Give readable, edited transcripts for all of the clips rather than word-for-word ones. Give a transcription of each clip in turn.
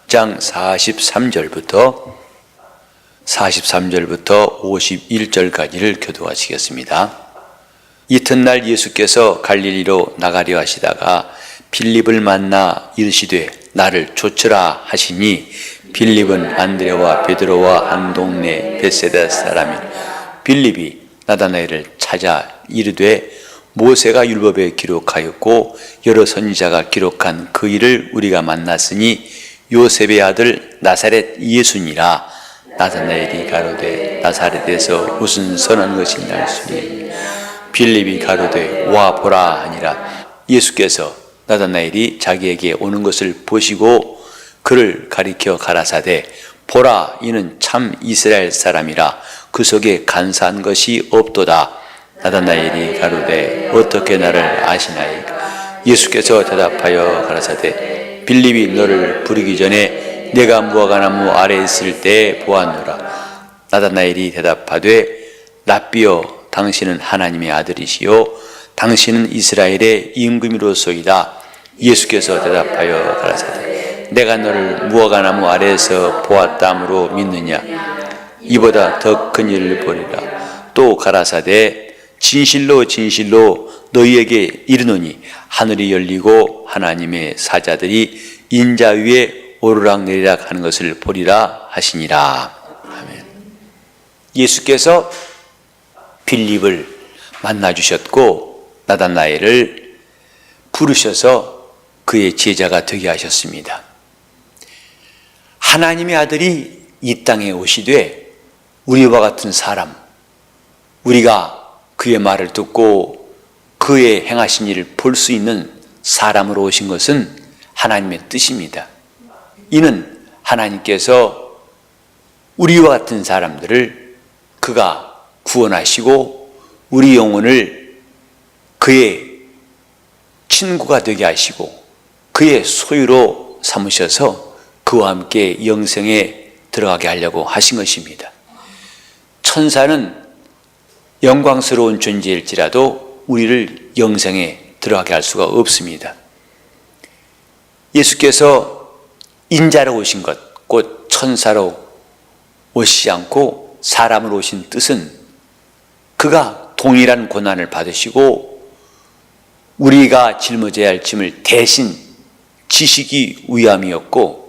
장 43절부터 51절까지를 교도하시겠습니다. 이튿날 예수께서 갈릴리로 나가려 하시다가 빌립을 만나 이르시되 나를 쫓으라 하시니 빌립은 안드레와 베드로와 한 동네 벳세다 사람인 빌립이 나다나엘을 찾아 이르되 모세가 율법에 기록하였고 여러 선지자가 기록한 그 일을 우리가 만났으니 요셉의 아들 나사렛 예수니라. 나다나엘이 가로되 나사렛에서 무슨 선한 것이 날수니 빌립이 가로되 와 보라 하니라. 예수께서 나다나엘이 자기에게 오는 것을 보시고 그를 가리켜 가라사대 보라 이는 참 이스라엘 사람이라 그 속에 간사한 것이 없도다. 나다나엘이 가로되 어떻게 나를 아시나이까? 예수께서 대답하여 가라사대 빌립이 너를 부르기 전에 내가 무화과나무 아래에 있을 때 보았노라. 나다나엘이 대답하되 랍비여 당신은 하나님의 아들이시요 당신은 이스라엘의 임금이로소이다. 예수께서 대답하여 가라사대 내가 너를 무화과나무 아래에서 보았다므로 믿느냐? 이보다 더 큰 일을 보리라. 또 가라사대 진실로 진실로 너희에게 이르노니 하늘이 열리고 하나님의 사자들이 인자 위에 오르락내리락 하는 것을 보리라 하시니라. 아멘. 예수께서 빌립을 만나주셨고 나다나엘을 부르셔서 그의 제자가 되게 하셨습니다. 하나님의 아들이 이 땅에 오시되 우리와 같은 사람, 우리가 그의 말을 듣고 그의 행하신 일을 볼 수 있는 사람으로 오신 것은 하나님의 뜻입니다. 이는 하나님께서 우리와 같은 사람들을 그가 구원하시고 우리 영혼을 그의 친구가 되게 하시고 그의 소유로 삼으셔서 그와 함께 영생에 들어가게 하려고 하신 것입니다. 천사는 영광스러운 존재일지라도 우리를 영생에 들어가게 할 수가 없습니다. 예수께서 인자로 오신 것, 곧 천사로 오시지 않고 사람으로 오신 뜻은 그가 동일한 고난을 받으시고 우리가 짊어져야 할 짐을 대신 지시기 위함이었고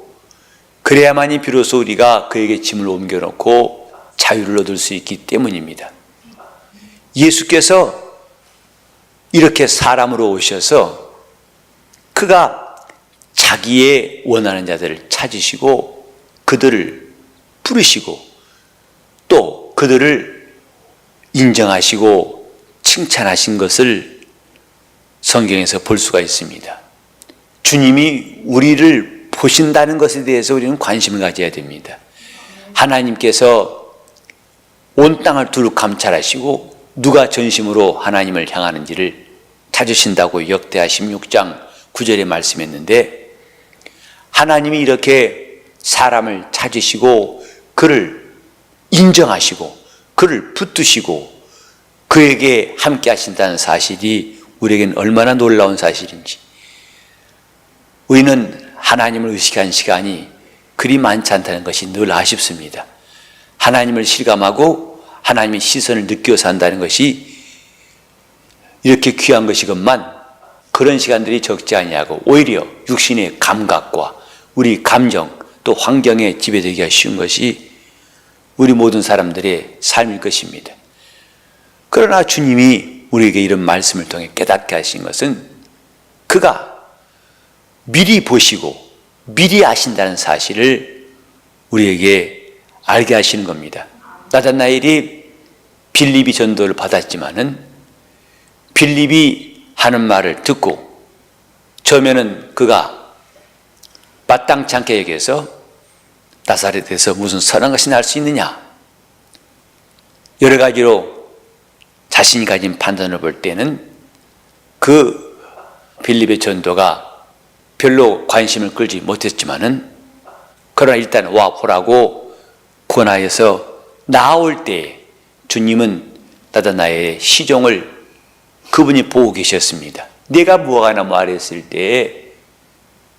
그래야만이 비로소 우리가 그에게 짐을 옮겨놓고 자유를 얻을 수 있기 때문입니다. 예수께서 이렇게 사람으로 오셔서 그가 자기의 원하는 자들을 찾으시고 그들을 부르시고 또 그들을 인정하시고 칭찬하신 것을 성경에서 볼 수가 있습니다. 주님이 우리를 보신다는 것에 대해서 우리는 관심을 가져야 됩니다. 하나님께서 온 땅을 두루 감찰하시고 누가 전심으로 하나님을 향하는지를 찾으신다고 역대하 16장 9절에 말씀했는데 하나님이 이렇게 사람을 찾으시고 그를 인정하시고 그를 붙드시고 그에게 함께 하신다는 사실이 우리에게는 얼마나 놀라운 사실인지 우리는 하나님을 의식한 시간이 그리 많지 않다는 것이 늘 아쉽습니다. 하나님을 실감하고 하나님의 시선을 느껴 산다는 것이 이렇게 귀한 것이건만 그런 시간들이 적지 아니하고 오히려 육신의 감각과 우리 감정 또 환경에 지배되기가 쉬운 것이 우리 모든 사람들의 삶일 것입니다. 그러나 주님이 우리에게 이런 말씀을 통해 깨닫게 하신 것은 그가 미리 보시고 미리 아신다는 사실을 우리에게 알게 하시는 겁니다. 나다나엘이 빌립이 전도를 받았지만은 빌립이 하는 말을 듣고 처음에는 그가 마땅치 않게 얘기해서 나사렛에서 무슨 선한 것이 날 수 있느냐 여러 가지로 자신이 가진 판단을 볼 때는 그 빌립의 전도가 별로 관심을 끌지 못했지만은 그러나 일단 와 보라고 권하여서 나올 때 주님은 나다나엘의 시종을 그분이 보고 계셨습니다. 네가 무화과나무 아래 있을 때에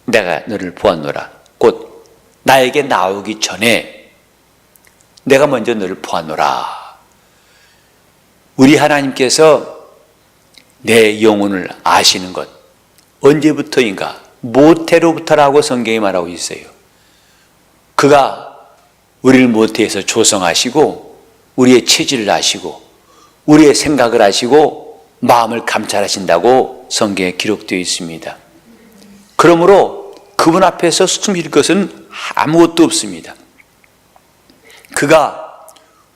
내가 너를 보았노라. 곧 나에게 나오기 전에 내가 먼저 너를 보았노라. 우리 하나님께서 내 영혼을 아시는 것 언제부터인가? 모태로부터라고 성경이 말하고 있어요. 그가 우리를 모태에서 조성하시고 우리의 체질을 아시고 우리의 생각을 아시고 마음을 감찰하신다고 성경에 기록되어 있습니다. 그러므로 그분 앞에서 숨길 것은 아무것도 없습니다. 그가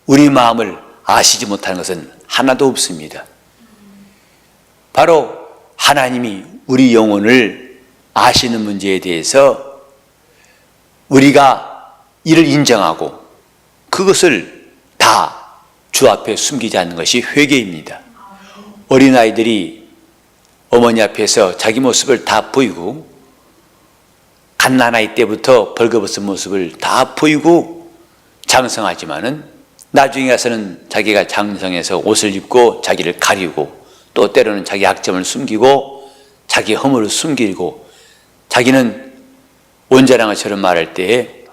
우리 마음을 아시지 못하는 것은 하나도 없습니다. 바로 하나님이 우리 영혼을 아시는 문제에 대해서 우리가 이를 인정하고 그것을 다 주 앞에 숨기지 않는 것이 회개입니다. 어린아이들이 어머니 앞에서 자기 모습을 다 보이고 갓난아이 때부터 벌거벗은 모습을 다 보이고 장성하지만은 나중에 가서는 자기가 장성해서 옷을 입고 자기를 가리고 또 때로는 자기 약점을 숨기고 자기 허물을 숨기고 자기는 원자랑어처럼 말할 때에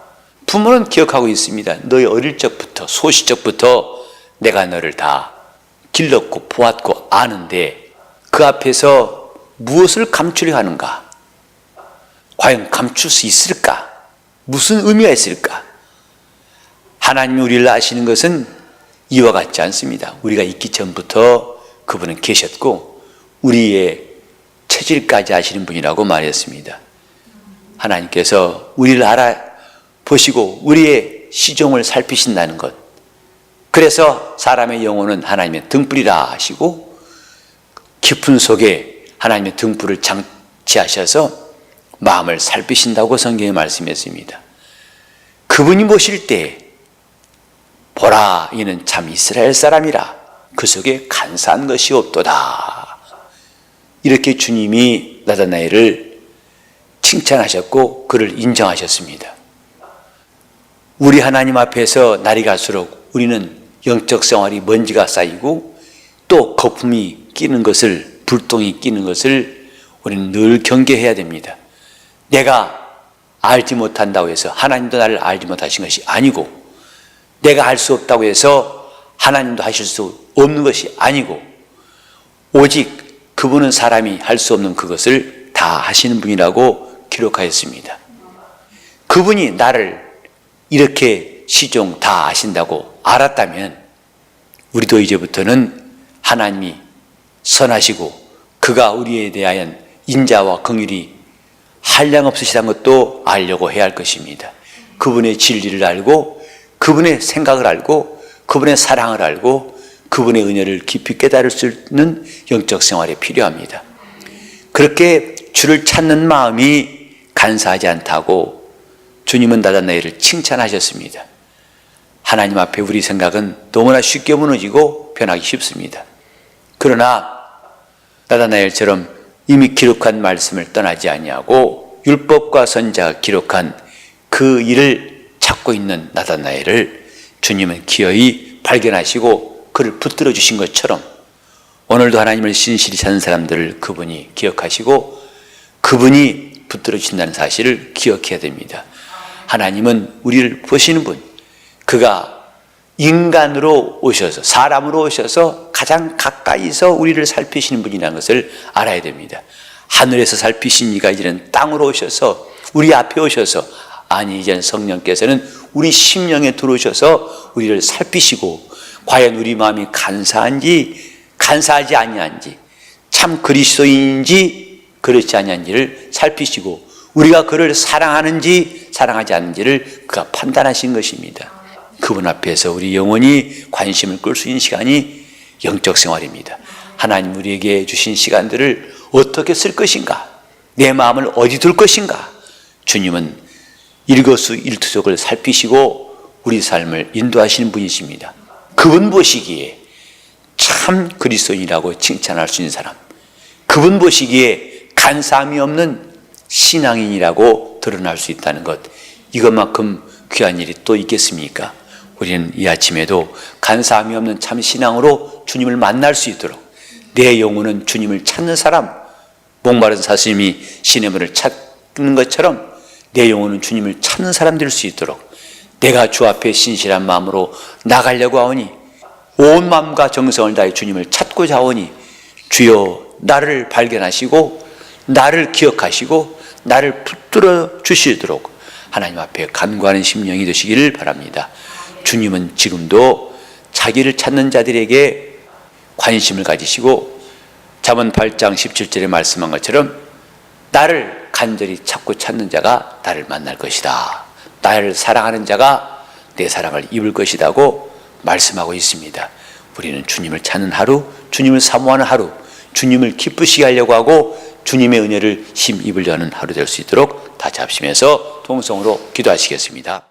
부모는 기억하고 있습니다. 너희 어릴 적부터 소시적부터 내가 너를 다 길렀고 보았고 아는데 그 앞에서 무엇을 감추려 하는가? 과연 감출 수 있을까? 무슨 의미가 있을까? 하나님이 우리를 아시는 것은 이와 같지 않습니다. 우리가 있기 전부터 그분은 계셨고 우리의 체질까지 아시는 분이라고 말했습니다. 하나님께서 우리를 알아보시고 우리의 시종을 살피신다는 것. 그래서 사람의 영혼은 하나님의 등불이라 하시고 깊은 속에 하나님의 등불을 장치하셔서 마음을 살피신다고 성경에 말씀했습니다. 그분이 보실 때 보라 이는 참 이스라엘 사람이라 그 속에 간사한 것이 없도다. 이렇게 주님이 나다나엘을 칭찬하셨고 그를 인정하셨습니다. 우리 하나님 앞에서 날이 갈수록 우리는 영적 생활이 먼지가 쌓이고 또 거품이 끼는 것을 불똥이 끼는 것을 우리는 늘 경계해야 됩니다. 내가 알지 못한다고 해서 하나님도 나를 알지 못하신 것이 아니고 내가 할 수 없다고 해서 하나님도 하실 수 없는 것이 아니고 오직 그분은 사람이 할 수 없는 그것을 다 하시는 분이라고 기록하였습니다. 그분이 나를 이렇게 시종 다 아신다고 알았다면 우리도 이제부터는 하나님이 선하시고 그가 우리에 대하여 인자와 긍휼이 한량없으시다는 것도 알려고 해야 할 것입니다. 그분의 진리를 알고 그분의 생각을 알고 그분의 사랑을 알고 그분의 은혜를 깊이 깨달을 수 있는 영적 생활이 필요합니다. 그렇게 주를 찾는 마음이 간사하지 않다고 주님은 나다나엘을 칭찬하셨습니다. 하나님 앞에 우리 생각은 너무나 쉽게 무너지고 변하기 쉽습니다. 그러나 나다나엘처럼 이미 기록한 말씀을 떠나지 아니하고 율법과 선지자가 기록한 그 일을 찾고 있는 나다나엘을 주님은 기어이 발견하시고 그를 붙들어 주신 것처럼 오늘도 하나님을 신실히 찾는 사람들을 그분이 기억하시고 그분이 붙들어 주신다는 사실을 기억해야 됩니다. 하나님은 우리를 보시는 분, 그가 인간으로 오셔서 사람으로 오셔서 가장 가까이서 우리를 살피시는 분이라는 것을 알아야 됩니다. 하늘에서 살피신 이가 이제는 땅으로 오셔서 우리 앞에 오셔서 아니 이제는 성령께서는 우리 심령에 들어오셔서 우리를 살피시고 과연 우리 마음이 간사한지 간사하지 아니한지 참 그리스도인인지 그렇지 아니한지를 살피시고 우리가 그를 사랑하는지 사랑하지 않는지를 그가 판단하신 것입니다. 그분 앞에서 우리 영혼이 관심을 끌 수 있는 시간이 영적 생활입니다. 하나님 우리에게 주신 시간들을 어떻게 쓸 것인가? 내 마음을 어디 둘 것인가? 주님은 일거수일투족을 살피시고 우리 삶을 인도하시는 분이십니다. 그분 보시기에 참 그리스도인이라고 칭찬할 수 있는 사람, 그분 보시기에 간사함이 없는 신앙인이라고 드러날 수 있다는 것, 이것만큼 귀한 일이 또 있겠습니까? 우리는 이 아침에도 간사함이 없는 참 신앙으로 주님을 만날 수 있도록 내 영혼은 주님을 찾는 사람, 목마른 사슴이 시냇물을 찾는 것처럼 내 영혼은 주님을 찾는 사람 될 수 있도록 내가 주 앞에 신실한 마음으로 나가려고 하오니 온 마음과 정성을 다해 주님을 찾고자 하오니 주여 나를 발견하시고 나를 기억하시고 나를 붙들어 주시도록 하나님 앞에 간구하는 심령이 되시기를 바랍니다. 주님은 지금도 자기를 찾는 자들에게 관심을 가지시고 잠언 8장 17절에 말씀한 것처럼 나를 간절히 찾고 찾는 자가 나를 만날 것이다. 나를 사랑하는 자가 내 사랑을 입을 것이라고 말씀하고 있습니다. 우리는 주님을 찾는 하루, 주님을 사모하는 하루, 주님을 기쁘시게 하려고 하고 주님의 은혜를 힘입으려 하는 하루 될 수 있도록 다 잡으시면서 통성으로 기도하시겠습니다.